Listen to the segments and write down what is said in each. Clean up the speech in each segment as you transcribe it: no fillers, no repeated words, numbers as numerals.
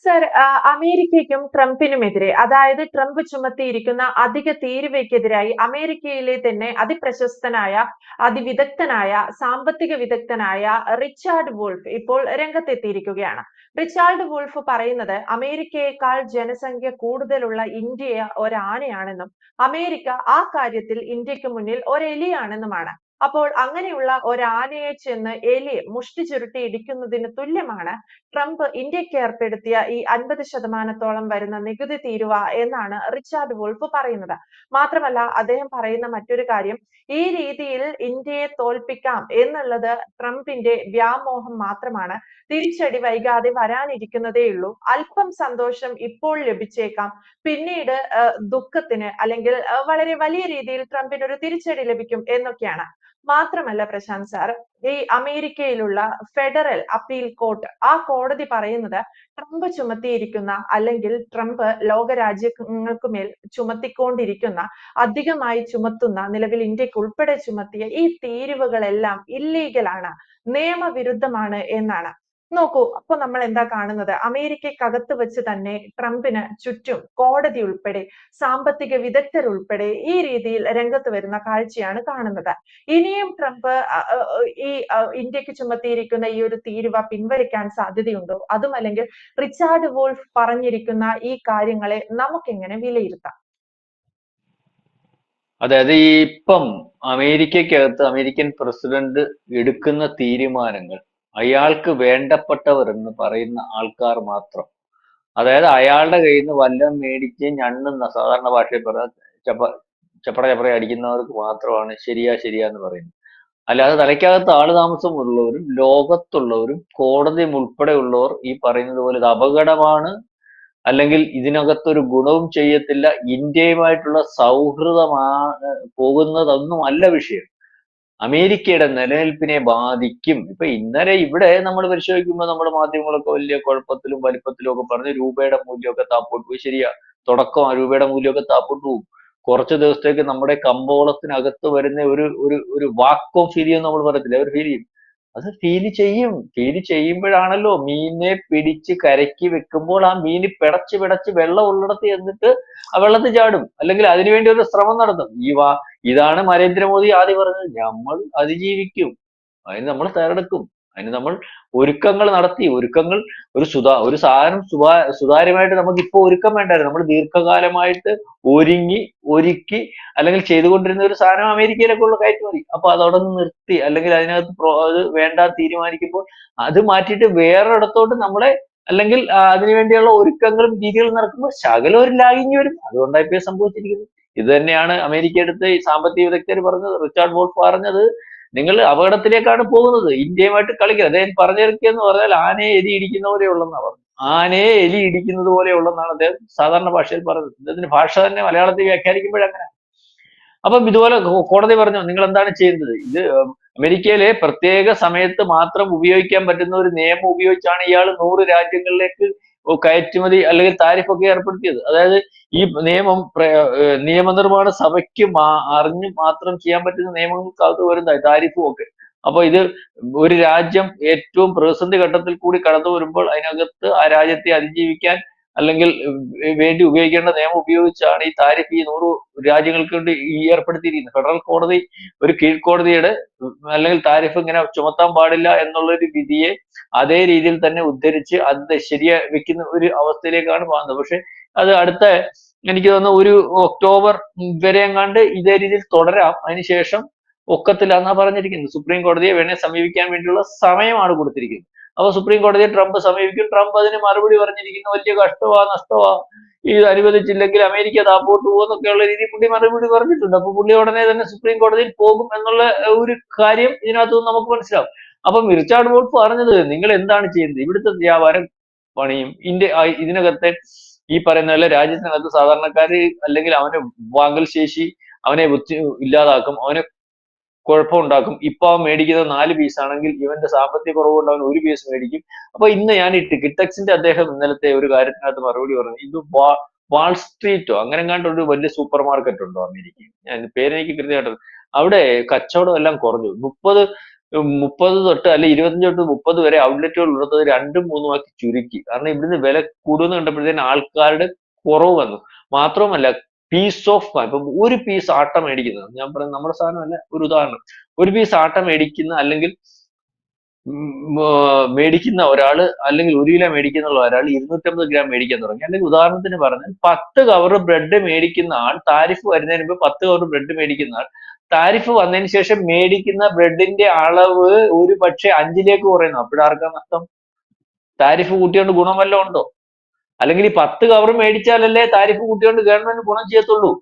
Sir, അമേരിക്കയ്ക്കും ട്രംപിനുമെതിരെ, അതായത് Trump ചുമത്തിയിരിക്കുന്ന അധിക തീരുവയ്ക്കെതിരായി അമേരിക്കയിലെ തന്നെ അതിപ്രശസ്തനായ, അതിവിദഗ്ധനായ, സാമ്പത്തിക വിദഗ്ധനായ റിച്ചാർഡ് വൂൾഫ് ഇപ്പോൾ രംഗത്തെത്തിയിരിക്കുകയാണ്. റിച്ചാർഡ് വൂൾഫ് പറയുന്നത് അമേരിക്കയേക്കാൾ ജനസംഖ്യ കൂടുതലുള്ള ഇന്ത്യ ഒരാനയാണെന്നും അമേരിക്ക ആ കാര്യത്തിൽ ഇന്ത്യക്ക് മുന്നിൽ ഒരെലിയാണെന്നുമാണ്. അപ്പോൾ അങ്ങനെയുള്ള ഒരാനയെ ചെന്ന് എലി മുഷ്ടി ചുരുട്ടി ഇടിക്കുന്നതിന് തുല്യമാണ് ട്രംപ് ഇന്ത്യക്ക് ഏർപ്പെടുത്തിയ ഈ 50% വരുന്ന നികുതി തീരുവ എന്നാണ് റിച്ചാർഡ് വൂൾഫ് പറയുന്നത്. മാത്രമല്ല, അദ്ദേഹം പറയുന്ന മറ്റൊരു കാര്യം, ഈ രീതിയിൽ ഇന്ത്യയെ തോൽപ്പിക്കാം എന്നുള്ളത് ട്രംപിന്റെ വ്യാമോഹം മാത്രമാണ്. തിരിച്ചടി വൈകാതെ വരാനിരിക്കുന്നതേയുള്ളൂ. അല്പം സന്തോഷം ഇപ്പോൾ ലഭിച്ചേക്കാം, പിന്നീട് ദുഃഖത്തിന് അല്ലെങ്കിൽ വളരെ വലിയ രീതിയിൽ ട്രംപിന് ഒരു തിരിച്ചടി ലഭിക്കും എന്നൊക്കെയാണ്. മാത്രമല്ല പ്രശാന്ത് സാർ, ഈ അമേരിക്കയിലുള്ള ഫെഡറൽ അപ്പീൽ കോർട്ട്, ആ കോടതി പറയുന്നത് ട്രംപ് ചുമത്തിയിരിക്കുന്ന അല്ലെങ്കിൽ ട്രംപ് ലോകരാജ്യങ്ങൾക്ക് മേൽ ചുമത്തിക്കൊണ്ടിരിക്കുന്ന, അധികമായി ചുമത്തുന്ന, നിലവിൽ ഇന്ത്യക്ക് ഉൾപ്പെടെ ചുമത്തിയ ഈ തീരുവകളെല്ലാം ഇല്ലീഗലാണ്, നിയമവിരുദ്ധമാണ് എന്നാണ്. നോക്കൂ, അപ്പൊ നമ്മൾ എന്താ കാണുന്നത്? അമേരിക്കക്കകത്ത് വെച്ച് തന്നെ ട്രംപിന് ചുറ്റും കോടതി ഉൾപ്പെടെ, സാമ്പത്തിക വിദഗ്ധരുൾപ്പെടെ ഈ രീതിയിൽ രംഗത്ത് വരുന്ന കാഴ്ചയാണ് കാണുന്നത്. ഇനിയും ട്രംപ് ഈ ഇന്ത്യക്ക് ചുമത്തിയിരിക്കുന്ന ഈ ഒരു തീരുവ പിൻവലിക്കാൻ സാധ്യതയുണ്ടോ? അതുമല്ലെങ്കിൽ റിച്ചാർഡ് വൂൾഫ് പറഞ്ഞിരിക്കുന്ന ഈ കാര്യങ്ങളെ നമുക്കെങ്ങനെ വിലയിരുത്താം? അതായത് ഈ ഇപ്പം അമേരിക്കക്കകത്ത് അമേരിക്കൻ പ്രസിഡന്റ് എടുക്കുന്ന തീരുമാനങ്ങൾ അയാൾക്ക് വേണ്ടപ്പെട്ടവർ എന്ന് പറയുന്ന ആൾക്കാർ മാത്രം, അതായത് അയാളുടെ കയ്യിൽ നിന്ന് വല്ലതും മേടിച്ച് ഞണ്ണുന്ന, സാധാരണ ഭാഷയിൽ പറഞ്ഞ ചപ്പ ചപ്പട ചപ്പട അടിക്കുന്നവർക്ക് മാത്രമാണ് ശരിയാ ശരിയാ എന്ന് പറയുന്നത്. അല്ലാതെ തലയ്ക്കകത്ത് ആള് താമസമുള്ളവരും ലോകത്തുള്ളവരും കോടതിയും ഉൾപ്പെടെ ഉള്ളവർ ഈ പറയുന്നത് പോലെ ഇത് അപകടമാണ്, അല്ലെങ്കിൽ ഇതിനകത്തൊരു ഗുണവും ചെയ്യത്തില്ല, ഇന്ത്യയുമായിട്ടുള്ള സൗഹൃദമാണ് പോകുന്നതൊന്നും അല്ല വിഷയം, അമേരിക്കയുടെ നിലനിൽപ്പിനെ ബാധിക്കും. ഇപ്പൊ ഇന്നലെ ഇവിടെ നമ്മൾ പരിശോധിക്കുമ്പോൾ നമ്മുടെ മാധ്യമങ്ങളൊക്കെ വലിയ കുഴപ്പത്തിലും വലിപ്പത്തിലും ഒക്കെ പറഞ്ഞ് രൂപയുടെ മൂല്യമൊക്കെ താപ്പോട്ട് പോയി. ശരിയാ, തുടക്കം ആ രൂപയുടെ മൂല്യമൊക്കെ താപ്പോട്ട് പോകും. കുറച്ച് ദിവസത്തേക്ക് നമ്മുടെ കമ്പോളത്തിനകത്ത് വരുന്ന ഒരു ഒരു ഒരു വാക്വം ഫീൽ ചെയ്യുമെന്ന് നമ്മൾ പറയത്തില്ലേ, ഒരു ഫീൽ ചെയ്യും. അത് ഫീൽ ചെയ്യും. ഫീൽ ചെയ്യുമ്പോഴാണല്ലോ മീനിനെ പിടിച്ച് കരയ്ക്ക് വെക്കുമ്പോൾ ആ മീന് പിടച്ച് പിടച്ച് വെള്ളം ഉള്ളിടത്ത് ചെന്നിട്ട് ആ വെള്ളത്തിൽ ചാടും, അല്ലെങ്കിൽ അതിനുവേണ്ടി ഒരു ശ്രമം നടത്തും. ഇതാണ് നരേന്ദ്രമോദി ആദ്യം പറഞ്ഞത്, നമ്മൾ അതിജീവിക്കും, അതിന് നമ്മൾ തയ്യാറെടുക്കും, അതിന് നമ്മൾ ഒരുക്കങ്ങൾ നടത്തി. ഒരുക്കങ്ങൾ, ഒരു സാധനം സുതാര്യമായിട്ട് നമുക്ക് ഇപ്പൊ ഒരുക്കം വേണ്ടായിരുന്നു. നമ്മൾ ദീർഘകാലമായിട്ട് ഒരുങ്ങി ഒരുക്കി അല്ലെങ്കിൽ ചെയ്തുകൊണ്ടിരുന്ന ഒരു സാധനം അമേരിക്കയിലൊക്കെ കയറ്റുമതി. അപ്പൊ അതവിടെ നിന്ന് നിർത്തി, അല്ലെങ്കിൽ അതിനകത്ത് അത് വേണ്ട തീരുമാനിക്കുമ്പോൾ അത് മാറ്റിയിട്ട് വേറൊരിടത്തോട്ട് നമ്മളെ, അല്ലെങ്കിൽ അതിനു വേണ്ടിയുള്ള ഒരുക്കങ്ങളും രീതികളും നടക്കുമ്പോൾ ശകലം ഒരു ലാഗിങ് വരും. അതുകൊണ്ടാണ് ഇപ്പൊ സംഭവിച്ചിരിക്കുന്നത്. ഇത് തന്നെയാണ് അമേരിക്ക എടുത്ത് ഈ സാമ്പത്തിക വിദഗ്ധർ പറഞ്ഞത്, റിച്ചാർഡ് വോൾഫ് പറഞ്ഞത്, നിങ്ങൾ അപകടത്തിലേക്കാണ് പോകുന്നത്, ഇന്ത്യയുമായിട്ട് കളിക്കുക. അദ്ദേഹം പറഞ്ഞിറക്കിയെന്ന് പറഞ്ഞാൽ ആനയെ എലി ഇടിക്കുന്ന പോലെയുള്ളെന്നാണ് പറഞ്ഞത്. ആനയെ എലി ഇടിക്കുന്നത് പോലെയുള്ളെന്നാണ് അദ്ദേഹം സാധാരണ ഭാഷയിൽ പറഞ്ഞത്. അദ്ദേഹത്തിന്റെ ഭാഷ തന്നെ മലയാളത്തിൽ വ്യാഖ്യാനിക്കുമ്പോഴങ്ങനെ. അപ്പം ഇതുപോലെ കോടതി പറഞ്ഞു, നിങ്ങൾ എന്താണ് ചെയ്യുന്നത്? ഇത് അമേരിക്കയിലെ പ്രത്യേക സമയത്ത് മാത്രം ഉപയോഗിക്കാൻ പറ്റുന്ന ഒരു നിയമം ഉപയോഗിച്ചാണ് ഇയാൾ 100 രാജ്യങ്ങളിലേക്ക് കയറ്റുമതി അല്ലെങ്കിൽ താരിഫ് ഒക്കെ ഏർപ്പെടുത്തിയത്. അതായത് ഈ നിയമം നിയമനിർമ്മാണ സഭയ്ക്ക് അറിഞ്ഞ് മാത്രം ചെയ്യാൻ പറ്റുന്ന നിയമങ്ങൾക്കകത്ത് വരുന്നതായി താരിഫും ഒക്കെ. അപ്പൊ ഇത് ഒരു രാജ്യം ഏറ്റവും പ്രതിസന്ധി ഘട്ടത്തിൽ കൂടി കടന്നു വരുമ്പോൾ അതിനകത്ത് ആ രാജ്യത്തെ അതിജീവിക്കാൻ അല്ലെങ്കിൽ വേണ്ടി ഉപയോഗിക്കേണ്ട നിയമം ഉപയോഗിച്ചാണ് ഈ താരിഫ് ഈ 100 രാജ്യങ്ങൾക്ക് വേണ്ടി ഈ ഏർപ്പെടുത്തിയിരിക്കുന്നത്. ഫെഡറൽ കോടതി ഒരു കീഴ്ക്കോടതിയുടെ അല്ലെങ്കിൽ താരിഫ് ഇങ്ങനെ ചുമത്താൻ പാടില്ല എന്നുള്ള ഒരു വിധിയെ അതേ രീതിയിൽ തന്നെ ഉദ്ധരിച്ച് അത് ശരിയാ വെക്കുന്ന ഒരു അവസ്ഥയിലേക്കാണ് പോകുന്നത്. പക്ഷെ അത് അടുത്ത, എനിക്ക് തോന്നുന്നു ഒരു ഒക്ടോബർ വരെ എങ്ങാണ്ട് ഇതേ രീതിയിൽ തുടരാം, അതിനുശേഷം ഒക്കത്തില്ല എന്നാ പറഞ്ഞിരിക്കുന്നത്. സുപ്രീം കോടതിയെ വേണേ സമീപിക്കാൻ വേണ്ടിയുള്ള സമയമാണ് കൊടുത്തിരിക്കുന്നത്. അപ്പൊ സുപ്രീം കോടതിയെ ട്രംപ് സമീപിക്കും. ട്രംപ് അതിന് മറുപടി പറഞ്ഞിരിക്കുന്നു, വലിയ കഷ്ടമാ, നഷ്ടമാ, ഇത് അനുവദിച്ചില്ലെങ്കിൽ അമേരിക്ക താപ്പോട്ട് പോകുമെന്നൊക്കെയുള്ള രീതിയിൽ പുള്ളി മറുപടി പറഞ്ഞിട്ടുണ്ട്. അപ്പൊ പുള്ളി ഉടനെ തന്നെ സുപ്രീം കോടതിയിൽ പോകും എന്നുള്ള ഒരു കാര്യം ഇതിനകത്ത് നമുക്ക് മനസ്സിലാവും. അപ്പം റിച്ചാർഡ് വോൾഫ് പറഞ്ഞത്, നിങ്ങൾ എന്താണ് ചെയ്യുന്നത്? ഇവിടുത്തെ വ്യാപാരം പണിയും ഇതിനകത്തെ ഈ പറയുന്ന പോലെ രാജ്യത്തിനകത്ത് സാധാരണക്കാര്, അല്ലെങ്കിൽ അവന്റെ വാങ്ങൽ ശേഷി അവനെ ഇല്ലാതാക്കും, അവനെ കുഴപ്പമുണ്ടാക്കും. ഇപ്പൊ അവൻ മേടിക്കുന്നത് 4 പീസ് ആണെങ്കിൽ ഇവന്റെ സാമ്പത്തിക കുറവ് കൊണ്ട് അവൻ 1 പീസ് മേടിക്കും. അപ്പൊ ഇന്ന് ഞാൻ കിറ്റക്സിന്റെ അദ്ദേഹം ഇന്നലത്തെ ഒരു കാര്യത്തിനകത്ത് മറുപടി പറഞ്ഞു, ഇത് വാൾ സ്ട്രീറ്റോ അങ്ങനെ എങ്ങാണ്ട് ഒരു വലിയ സൂപ്പർ മാർക്കറ്റ് ഉണ്ടോ അമേരിക്കയിൽ, ഞാൻ പേരെനിക്ക് കൃത്യമായിട്ട്, അവിടെ കച്ചവടം എല്ലാം കുറഞ്ഞു. 30 തൊട്ട് അല്ലെ 25 തൊട്ട് 30 വരെ ഔട്ട്ലെറ്റുകൾ ഉള്ളത് 2ഉം 3ഉം ആക്കി ചുരുക്കി. കാരണം ഇവിടുന്ന് വില കൂടുമെന്ന് കണ്ടപ്പോഴത്തേന് ആൾക്കാരുടെ കുറവ് വന്നു. മാത്രവുമല്ല പീസ് ഓഫ് ഇപ്പം ഒരു പീസ് ആട്ട മേടിക്കുന്നത്, ഞാൻ പറയുന്നത് നമ്മുടെ സാധനമല്ല, ഒരു ഉദാഹരണം, ഒരു പീസ് ആട്ട മേടിക്കുന്ന അല്ലെങ്കിൽ മേടിക്കുന്ന ഒരാള്, അല്ലെങ്കിൽ 1 കിലോ മേടിക്കുന്ന ഒരാൾ 250 ഗ്രാം മേടിക്കാൻ തുടങ്ങി. അല്ലെങ്കിൽ ഉദാഹരണത്തിന് പറഞ്ഞാൽ 10 കവർ ബ്രെഡ് മേടിക്കുന്ന ആൾ, താരിഫ് വരുന്നതിന് മുമ്പ് 10 കവർ ബ്രെഡ് മേടിക്കുന്ന ആൾ, താരിഫ് വന്നതിന് ശേഷം മേടിക്കുന്ന ബ്രെഡിന്റെ അളവ് ഒരു പക്ഷെ 5ലേക്ക് കുറയുന്നു. അപ്പോഴാർക്കാ നഷ്ടം? താരിഫ് കൂട്ടിയോണ്ട് ഗുണം വല്ലതും ഉണ്ടോ? അല്ലെങ്കിൽ ഈ 10 കവർ മേടിച്ചാലല്ലേ താരിഫ് കൂട്ടിയോണ്ട് ഗവൺമെന്റ് ഗുണം ചെയ്യത്തുള്ളൂ.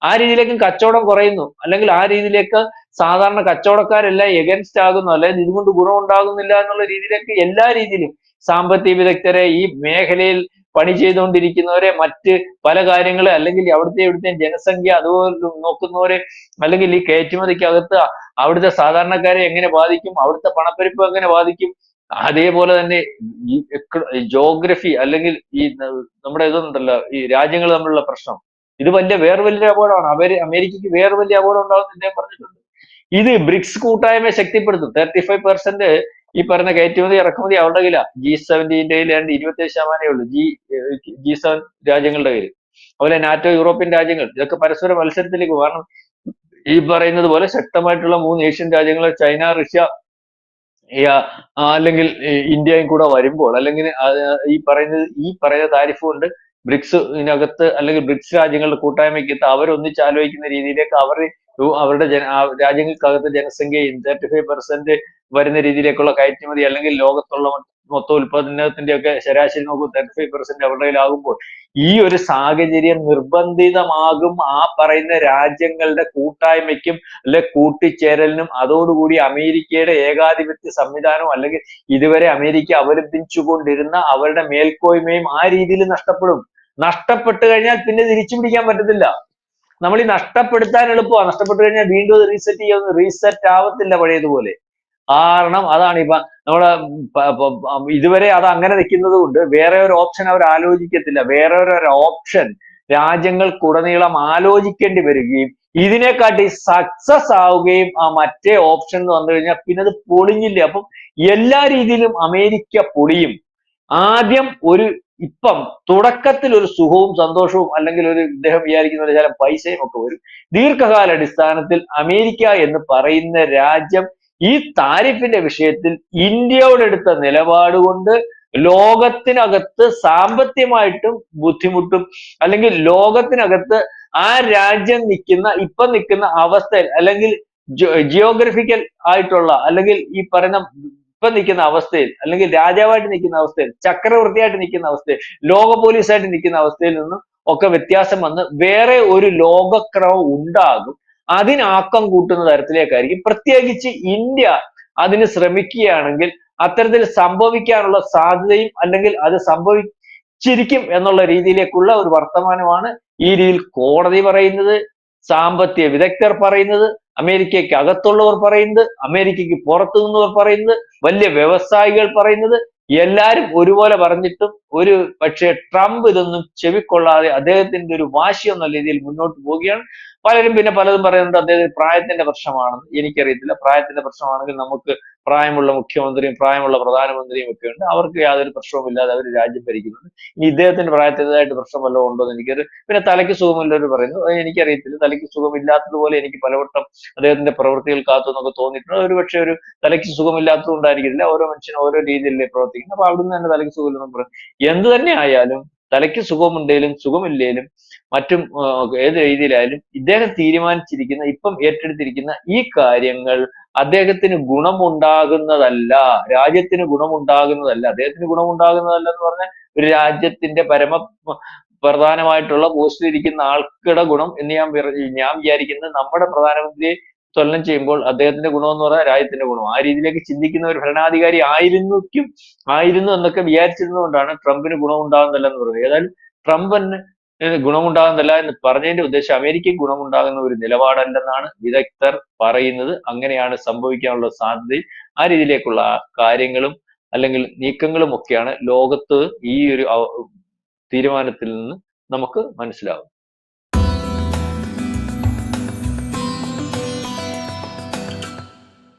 ആ രീതിയിലേക്കും കച്ചവടം കുറയുന്നു. അല്ലെങ്കിൽ ആ രീതിയിലേക്ക് സാധാരണ കച്ചവടക്കാരെല്ലാം എഗൻസ്റ്റ് ആകുന്നു, അല്ലെങ്കിൽ ഇതുകൊണ്ട് ഗുണം ഉണ്ടാകുന്നില്ല എന്നുള്ള രീതിയിലേക്ക് എല്ലാ രീതിയിലും സാമ്പത്തിക വിദഗ്ധരെ, ഈ മേഖലയിൽ പണി ചെയ്തുകൊണ്ടിരിക്കുന്നവരെ, മറ്റ് പല കാര്യങ്ങള്, അല്ലെങ്കിൽ അവിടുത്തെ ഇവിടുത്തെ ജനസംഖ്യ അതുപോലെ നോക്കുന്നവരെ, അല്ലെങ്കിൽ ഈ കയറ്റുമതിക്കകത്ത് അവിടുത്തെ സാധാരണക്കാരെ എങ്ങനെ ബാധിക്കും, അവിടുത്തെ പണപ്പെരുപ്പം എങ്ങനെ ബാധിക്കും, അതേപോലെ തന്നെ ഈ ജോഗ്രഫി അല്ലെങ്കിൽ ഈ നമ്മുടെ ഇതുണ്ടല്ലോ, ഈ രാജ്യങ്ങൾ തമ്മിലുള്ള പ്രശ്നം, ഇത് വേറെ വലിയ അപകടമാണ്. അമേരിക്കയ്ക്ക് വേറെ വലിയ അപകടം ഉണ്ടാകുമെന്ന് ഇദ്ദേഹം പറഞ്ഞിട്ടുണ്ട്. ഇത് ബ്രിക്സ് കൂട്ടായ്മയെ ശക്തിപ്പെടുത്തും. 35% ഈ പറയുന്ന കയറ്റുമതി ഇറക്കുമതി അവരുടെ കയ്യിലാ. G70 ഏതാണ്ട് 27% ഉള്ളൂ G7 രാജ്യങ്ങളുടെ കയ്യിൽ. അതുപോലെ നാറ്റോ, യൂറോപ്യൻ രാജ്യങ്ങൾ, ഇതൊക്കെ പരസ്പര മത്സരത്തിലേക്ക് പോകും. കാരണം ഈ പറയുന്നത് പോലെ ശക്തമായിട്ടുള്ള 3 ഏഷ്യൻ രാജ്യങ്ങൾ, ചൈന, റഷ്യ, അല്ലെങ്കിൽ ഇന്ത്യയും കൂടെ വരുമ്പോൾ, അല്ലെങ്കിൽ ഈ പറയുന്ന താരിഫ് കൊണ്ട് ബ്രിക്സിനകത്ത് അല്ലെങ്കിൽ ബ്രിക്സ് രാജ്യങ്ങളുടെ കൂട്ടായ്മയ്ക്കകത്ത് അവരൊന്നിച്ച് ആലോചിക്കുന്ന രീതിയിലേക്ക് അവരുടെ രാജ്യങ്ങൾക്കകത്ത് ജനസംഖ്യയും 35% വരുന്ന രീതിയിലേക്കുള്ള കയറ്റുമതി, അല്ലെങ്കിൽ ലോകത്തുള്ള മൊത്തം ഉൽപാദനത്തിന്റെ ഒക്കെ ശരാശരി നോക്കൂ, 35% അവരുടെ കയ്യിലാകുമ്പോൾ ഈ ഒരു സാഹചര്യം നിർബന്ധിതമാകും ആ പറയുന്ന രാജ്യങ്ങളുടെ കൂട്ടായ്മയ്ക്കും അല്ലെ കൂട്ടിച്ചേരലിനും. അതോടുകൂടി അമേരിക്കയുടെ ഏകാധിപത്യ സംവിധാനവും, അല്ലെങ്കിൽ ഇതുവരെ അമേരിക്ക അവലംബിച്ചുകൊണ്ടിരുന്ന അവരുടെ മേൽക്കോയ്മയും ആ രീതിയിൽ നഷ്ടപ്പെടും. നഷ്ടപ്പെട്ടു കഴിഞ്ഞാൽ പിന്നെ തിരിച്ചു പിടിക്കാൻ പറ്റത്തില്ല. നമ്മൾ ഈ നഷ്ടപ്പെടുത്താൻ എളുപ്പമാണ്, നഷ്ടപ്പെട്ടു കഴിഞ്ഞാൽ വീണ്ടും അത് റീസെറ്റ് ആവത്തില്ല പഴയതുപോലെ. കാരണം അതാണ് ഇപ്പൊ നമ്മുടെ ഇതുവരെ അത് അങ്ങനെ നിൽക്കുന്നത് കൊണ്ട് വേറെ ഒരു ഓപ്ഷൻ അവർ ആലോചിക്കത്തില്ല. വേറെ ഒരു ഓപ്ഷൻ രാജ്യങ്ങൾക്കുടനീളം ആലോചിക്കേണ്ടി വരികയും ഇതിനെക്കാട്ടി സക്സസ് ആവുകയും ആ മറ്റേ ഓപ്ഷൻ എന്ന് വന്നു കഴിഞ്ഞാൽ പിന്നെ അത് പൊളിഞ്ഞില്ലേ. അപ്പം എല്ലാ രീതിയിലും അമേരിക്ക പൊളിയും. ആദ്യം ഇപ്പം തുടക്കത്തിൽ ഒരു സുഖവും സന്തോഷവും, അല്ലെങ്കിൽ ഇദ്ദേഹം വിചാരിക്കുന്ന ചില പൈസയും ഒക്കെ വരും. ദീർഘകാലാടിസ്ഥാനത്തിൽ അമേരിക്ക എന്ന് പറയുന്ന രാജ്യം ഈ താരിഫിന്റെ വിഷയത്തിൽ ഇന്ത്യയോടെടുത്ത നിലപാട് കൊണ്ട് ലോകത്തിനകത്ത് സാമ്പത്തികമായിട്ടും ബുദ്ധിമുട്ടും, അല്ലെങ്കിൽ ലോകത്തിനകത്ത് ആ രാജ്യം ഇപ്പം നിൽക്കുന്ന അവസ്ഥയിൽ, അല്ലെങ്കിൽ ജിയോഗ്രഫിക്കൽ ആയിട്ടുള്ള, അല്ലെങ്കിൽ ഈ പറയുന്ന ഇപ്പം നിൽക്കുന്ന അവസ്ഥയിൽ, അല്ലെങ്കിൽ രാജാവായിട്ട് നിൽക്കുന്ന അവസ്ഥയിൽ, ചക്രവർത്തിയായിട്ട് നിൽക്കുന്ന അവസ്ഥയിൽ, ലോക പോലീസായിട്ട് നിൽക്കുന്ന അവസ്ഥയിൽ നിന്നും ഒക്കെ വ്യത്യാസം വന്ന് വേറെ ഒരു ലോകക്രമം ഉണ്ടാകും. അതിനാക്കം കൂട്ടുന്ന തരത്തിലേക്കായിരിക്കും. പ്രത്യേകിച്ച് ഇന്ത്യ അതിന് ശ്രമിക്കുകയാണെങ്കിൽ അത്തരത്തിൽ സംഭവിക്കാനുള്ള സാധ്യതയും, അല്ലെങ്കിൽ അത് സംഭവിച്ചിരിക്കും എന്നുള്ള രീതിയിലേക്കുള്ള ഒരു വർത്തമാനമാണ് ഈ രീതിയിൽ കോടതി പറയുന്നത്, സാമ്പത്തിക വിദഗ്ധർ പറയുന്നത്, അമേരിക്കയ്ക്ക് അകത്തുള്ളവർ പറയുന്നത്, അമേരിക്കയ്ക്ക് പുറത്തു നിന്നവർ പറയുന്നത്, വലിയ വ്യവസായികൾ പറയുന്നത്. എല്ലാരും ഒരുപോലെ പറഞ്ഞിട്ടും പക്ഷേ ട്രംപ് ഇതൊന്നും ചെവിക്കൊള്ളാതെ അദ്ദേഹത്തിന്റെ ഒരു വാശി എന്ന രീതിയിൽ മുന്നോട്ട് പോവുകയാണ്. പലരും പിന്നെ പലതും പറയുന്നുണ്ട് അദ്ദേഹത്തിന് പ്രായത്തിന്റെ പ്രശ്നമാണെന്ന്. എനിക്കറിയത്തില്ല. പ്രായത്തിന്റെ പ്രശ്നമാണെങ്കിൽ നമുക്ക് പ്രായമുള്ള മുഖ്യമന്ത്രിയും പ്രായമുള്ള പ്രധാനമന്ത്രിയും ഒക്കെ ഉണ്ട്. അവർക്ക് യാതൊരു പ്രശ്നവുമില്ലാതെ അവർ രാജ്യം ഭരിക്കുന്നുണ്ട്. ഇനി ഇദ്ദേഹത്തിന് പ്രായത്തിൻ്റെതായിട്ട് പ്രശ്നം വല്ലതും ഉണ്ടോ എന്ന് പിന്നെ തലയ്ക്ക് സുഖമില്ലവർ പറയുന്നു. എനിക്കറിയത്തില്ല. തലയ്ക്ക് സുഖമില്ലാത്തതുപോലെ എനിക്ക് പലവട്ടം അദ്ദേഹത്തിന്റെ പ്രവൃത്തികൾ എന്നൊക്കെ തോന്നിയിട്ടുണ്ട്. ഒരുപക്ഷെ ഒരു തലയ്ക്ക് സുഖമില്ലാത്തത് കൊണ്ടായിരിക്കില്ല. ഓരോ മനുഷ്യനും ഓരോ രീതിയിലല്ലേ പ്രവർത്തിക്കുന്നത്. അപ്പൊ അവിടുന്ന് തന്നെ തലയ്ക്ക് സുഖമില്ലെന്ന് പറയും. എന്ത് തന്നെ ആയാലും തലയ്ക്ക് സുഖമുണ്ടെങ്കിലും സുഖമില്ലേലും മറ്റും ഏത് രീതിയിലായാലും ഇദ്ദേഹം തീരുമാനിച്ചിരിക്കുന്ന, ഇപ്പം ഏറ്റെടുത്തിരിക്കുന്ന ഈ കാര്യങ്ങൾ അദ്ദേഹത്തിന് ഗുണമുണ്ടാകുന്നതല്ല, രാജ്യത്തിന് ഗുണമുണ്ടാകുന്നതല്ല. അദ്ദേഹത്തിന് ഗുണമുണ്ടാകുന്നതല്ല എന്ന് പറഞ്ഞാൽ ഒരു രാജ്യത്തിന്റെ പ്രധാനമായിട്ടുള്ള പോസ്റ്റിൽ ഇരിക്കുന്ന ആൾക്കുടെ ഗുണം എന്ന് ഞാൻ വിചാരിക്കുന്നത് നമ്മുടെ പ്രധാനമന്ത്രിയെ തുലനം ചെയ്യുമ്പോൾ അദ്ദേഹത്തിന്റെ ഗുണം എന്ന് പറഞ്ഞാൽ രാജ്യത്തിന്റെ ഗുണം. ആ രീതിയിലേക്ക് ചിന്തിക്കുന്ന ഒരു ഭരണാധികാരി ആയിരുന്നു എന്നൊക്കെ വിചാരിച്ചിരുന്നതുകൊണ്ടാണ് ട്രംപിന് ഗുണമുണ്ടാകുന്നില്ല എന്ന് പറയുന്നത്. ഏതായാലും ട്രംപിന് ഗുണമുണ്ടാകുന്നില്ല എന്ന് പറഞ്ഞതിന്റെ ഉദ്ദേശം അമേരിക്കയ്ക്ക് ഗുണമുണ്ടാകുന്ന ഒരു നിലപാടല്ലെന്നാണ് വിദഗ്ധർ പറയുന്നത്. അങ്ങനെയാണ് സംഭവിക്കാനുള്ള സാധ്യതയും ആ രീതിയിലേക്കുള്ള കാര്യങ്ങളും അല്ലെങ്കിൽ നീക്കങ്ങളും ഒക്കെയാണ് ലോകത്ത് ഈ ഒരു തീരുമാനത്തിൽ നിന്ന് നമുക്ക് മനസ്സിലാവും.